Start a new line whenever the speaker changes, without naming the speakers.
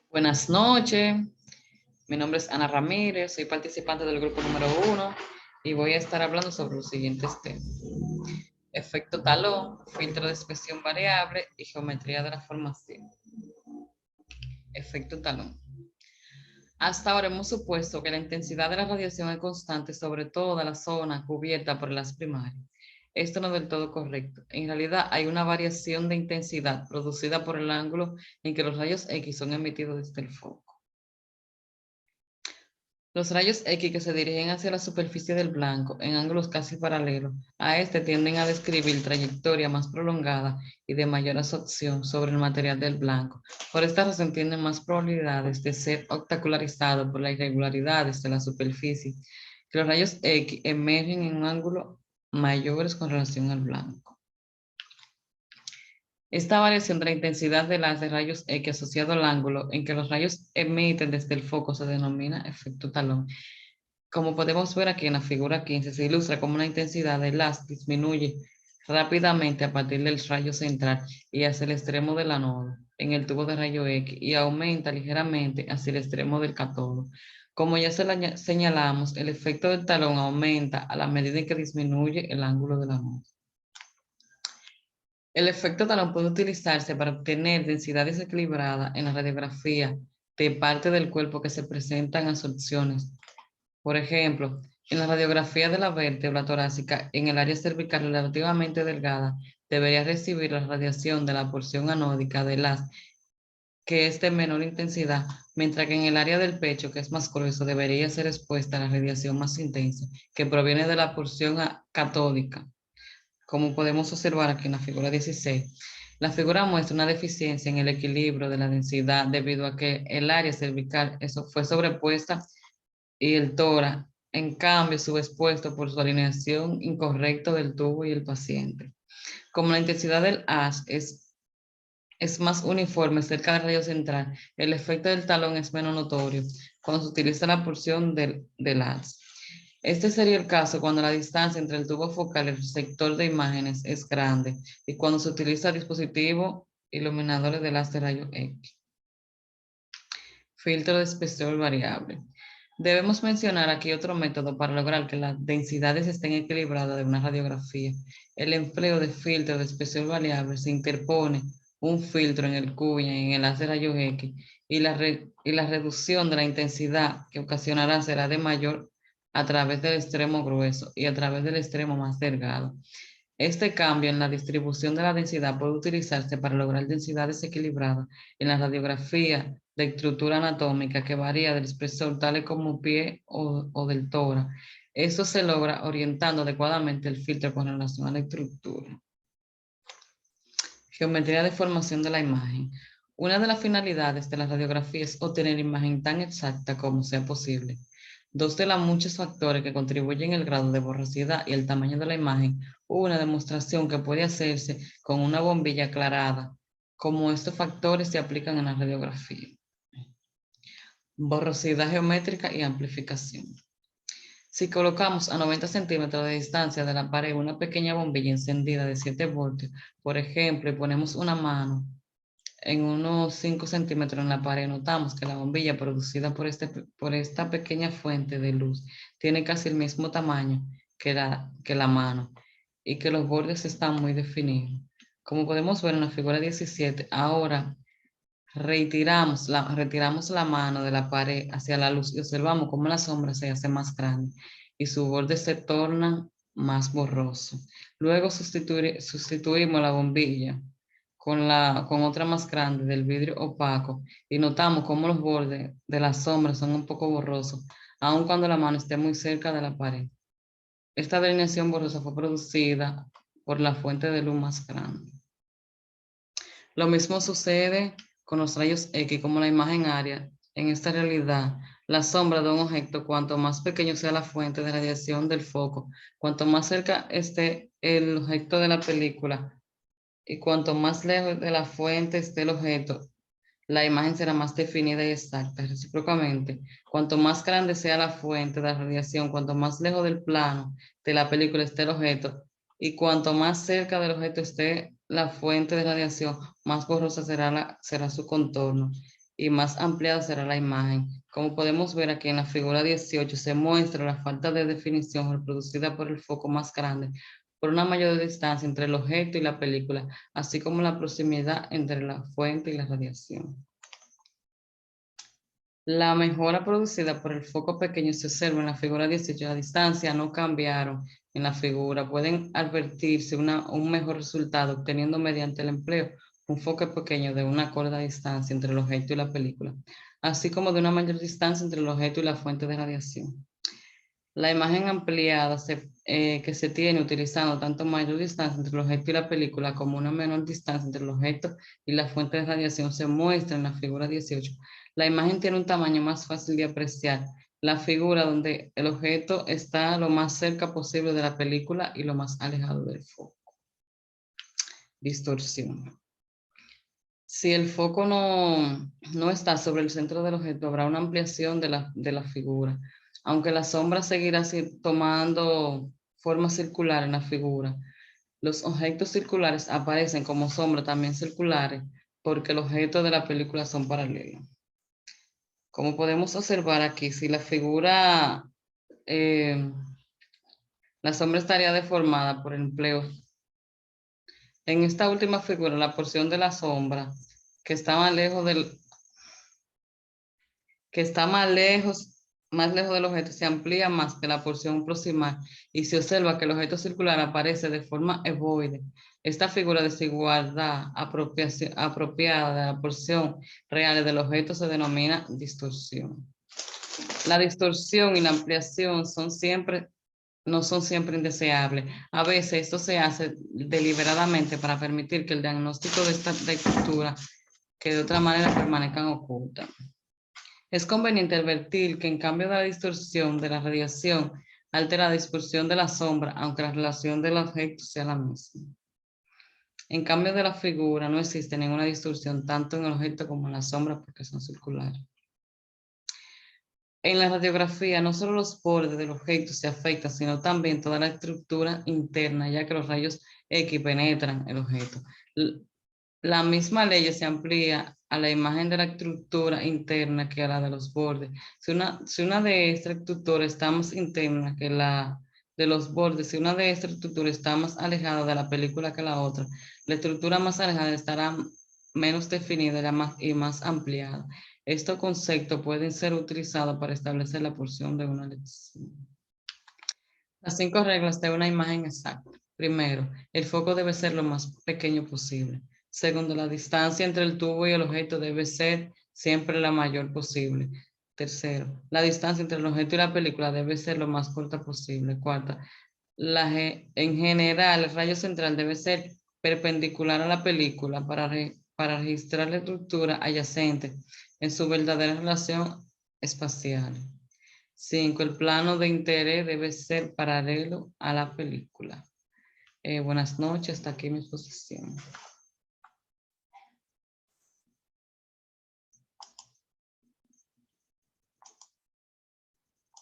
Buenas noches, mi nombre es Ana Ramírez, soy participante del grupo número 1 y voy a estar hablando sobre los siguientes temas: efecto talón, filtro de expresión variable y geometría de la formación. Efecto talón. Hasta ahora hemos supuesto que la intensidad de la radiación es constante sobre toda la zona cubierta por el haz primario. Esto no es del todo correcto. En realidad hay una variación de intensidad producida por el ángulo en que los rayos X son emitidos desde el foco. Los rayos X que se dirigen hacia la superficie del blanco en ángulos casi paralelos a este tienden a describir trayectoria más prolongada y de mayor absorción sobre el material del blanco. Por esta razón tienen más probabilidades de ser obstacularizados por las irregularidades de la superficie, que los rayos X emergen en un ángulo mayores con relación al blanco. Esta variación de la intensidad de las de rayos X asociado al ángulo en que los rayos emiten desde el foco se denomina efecto talón. Como podemos ver aquí en la figura 15, se ilustra cómo la intensidad del haz disminuye rápidamente a partir del rayo central y hacia el extremo del ánodo en el tubo de rayo X y aumenta ligeramente hacia el extremo del cátodo. Como ya señalamos, el efecto del talón aumenta a la medida en que disminuye el ángulo del ánodo. El efecto talón puede utilizarse para obtener densidades equilibradas en la radiografía de parte del cuerpo que se presentan absorciones. Por ejemplo, en la radiografía de la vértebra torácica, en el área cervical relativamente delgada, debería recibir la radiación de la porción anódica del haz, que es de menor intensidad, mientras que en el área del pecho, que es más grueso, debería ser expuesta a la radiación más intensa, que proviene de la porción catódica, como podemos observar aquí en la figura 16. La figura muestra una deficiencia en el equilibrio de la densidad debido a que el área cervical fue sobrepuesta y el tórax, en cambio, subexpuesto por su alineación incorrecta del tubo y el paciente. Como la intensidad del haz es más uniforme cerca del rayo central, el efecto del talón es menos notorio cuando se utiliza la porción del haz. Este sería el caso cuando la distancia entre el tubo focal y el receptor de imágenes es grande y cuando se utiliza dispositivos iluminadores de haz de rayo X. Filtro de espesor variable. Debemos mencionar aquí otro método para lograr que las densidades estén equilibradas de una radiografía. El empleo de filtro de espesor variable se interpone un filtro en el cubo y en el haz de rayos X y la reducción de la intensidad que ocasionará será de mayor a través del extremo grueso y a través del extremo más delgado. Este cambio en la distribución de la densidad puede utilizarse para lograr densidades equilibradas en la radiografía de estructura anatómica que varía del espesor tales como pie o del tórax. Esto se logra orientando adecuadamente el filtro con relación a la estructura. Geometría de formación de la imagen. Una de las finalidades de la radiografía es obtener imagen tan exacta como sea posible. Dos de los muchos factores que contribuyen al grado de borrosidad y el tamaño de la imagen, una demostración que puede hacerse con una bombilla aclarada, como estos factores se aplican en la radiografía. Borrosidad geométrica y amplificación. Si colocamos a 90 centímetros de distancia de la pared una pequeña bombilla encendida de 7 voltios, por ejemplo, y ponemos una mano en unos 5 centímetros en la pared, notamos que la bombilla producida por esta pequeña fuente de luz tiene casi el mismo tamaño que la mano y que los bordes están muy definidos. Como podemos ver en la figura 17, ahora retiramos la mano de la pared hacia la luz y observamos cómo la sombra se hace más grande y su borde se torna más borroso. Luego sustituimos la bombilla con otra más grande del vidrio opaco y notamos cómo los bordes de la sombra son un poco borrosos, aun cuando la mano esté muy cerca de la pared. Esta delineación borrosa fue producida por la fuente de luz más grande. Lo mismo sucede con los rayos X como la imagen área. En esta realidad, la sombra de un objeto, cuanto más pequeño sea la fuente de radiación del foco, cuanto más cerca esté el objeto de la película y cuanto más lejos de la fuente esté el objeto, la imagen será más definida y exacta. Recíprocamente, cuanto más grande sea la fuente de la radiación, cuanto más lejos del plano de la película esté el objeto y cuanto más cerca del objeto esté la fuente de radiación, más borrosa será su contorno. y más ampliada será la imagen. Como podemos ver aquí en la figura 18 se muestra la falta de definición reproducida por el foco más grande, por una mayor distancia entre el objeto y la película, así como la proximidad entre la fuente y la radiación. La mejora producida por el foco pequeño se observa en la figura 18. La distancia no cambiaron en la figura. Pueden advertirse un mejor resultado obteniendo mediante el empleo un foco pequeño de una corta distancia entre el objeto y la película, así como de una mayor distancia entre el objeto y la fuente de radiación. La imagen ampliada que se tiene utilizando tanto mayor distancia entre el objeto y la película como una menor distancia entre el objeto y la fuente de radiación se muestra en la figura 18. La imagen tiene un tamaño más fácil de apreciar. La figura donde el objeto está lo más cerca posible de la película y lo más alejado del foco. Distorsión. Si el foco no está sobre el centro del objeto, habrá una ampliación de la figura. Aunque la sombra seguirá tomando forma circular en la figura, los objetos circulares aparecen como sombras también circulares porque los objetos de la película son paralelos. Como podemos observar aquí, si la figura, la sombra estaría deformada por el empleo. En esta última figura, la porción de la sombra que está más lejos más lejos del objeto, se amplía más que la porción proximal y se observa que el objeto circular aparece de forma ovoide. Esta figura de desigualdad apropiada de la porción real del objeto se denomina distorsión. La distorsión y la ampliación no son siempre indeseables. A veces esto se hace deliberadamente para permitir que el diagnóstico de esta estructura que de otra manera permanezcan ocultas. Es conveniente advertir que en cambio de la distorsión de la radiación, altera la dispersión de la sombra, aunque la relación del objeto sea la misma. En cambio de la figura, no existe ninguna distorsión tanto en el objeto como en la sombra porque son circulares. En la radiografía, no solo los bordes del objeto se afectan, sino también toda la estructura interna, ya que los rayos X penetran el objeto. La misma ley se amplía a la imagen de la estructura interna que a la de los bordes. Si una de estas estructuras está más interna que la de los bordes, si una de estas estructuras está más alejada de la película que la otra, la estructura más alejada estará menos definida y más ampliada. Estos conceptos pueden ser utilizados para establecer la porción de una lección. Las 5 reglas de una imagen exacta. Primero, el foco debe ser lo más pequeño posible. Segundo, la distancia entre el tubo y el objeto debe ser siempre la mayor posible. Tercero, la distancia entre el objeto y la película debe ser lo más corta posible. Cuarta, en general, el rayo central debe ser perpendicular a la película para registrar la estructura adyacente en su verdadera relación espacial. 5. El plano de interés debe ser paralelo a la película. Buenas noches, hasta aquí mi exposición.